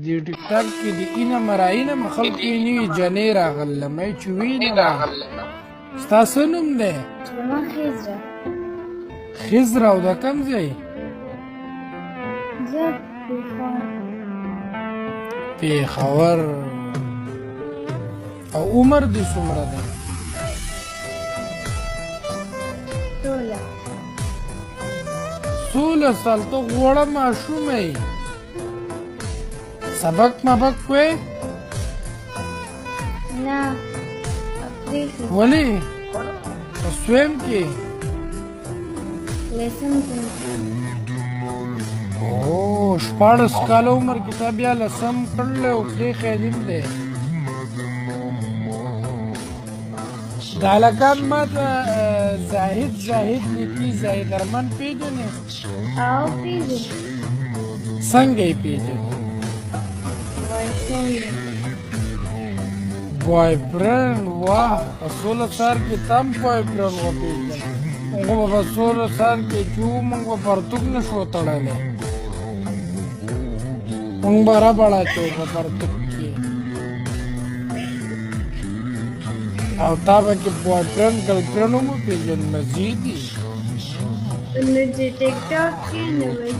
دی ټیک ټاک کې د اینه مرایینه خلکو یې نوي جنې راغله مې چې وینم ستا څه نوم دی؟ زما خضره. خضره. او د کوم ځای؟ زه پېښور. پېښور. او عمر دې څومره دی؟ 16. 16 سال. ته غوړه ماشومه یې. سبق مبق کوې؟ نه پرېښي. ولې؟ په سویم کې؟ لسم کې. او 14 کاله عمر کې تا بیا لسم کړلی او پرېښی دې دی. دا هلکان ما ته زاهد لیکي. زاهد ارمان پېژنې؟ او پېژنم. څنګه یې پېژنې؟ بوایفرینډ. واه، په 16 سال کې تا هم بوایفرینډ وپېژنه. موږ به په 16 سال کې چې وو موږ به پرتوګ نه شو تړلی. موږ به ربړ اچوو په پرتوګ کې. او تا به کې بوایفرینډ ګرلفرینډ هم وپېژنه. مزې دي. نو چې ټیک ټاک کې نه وایي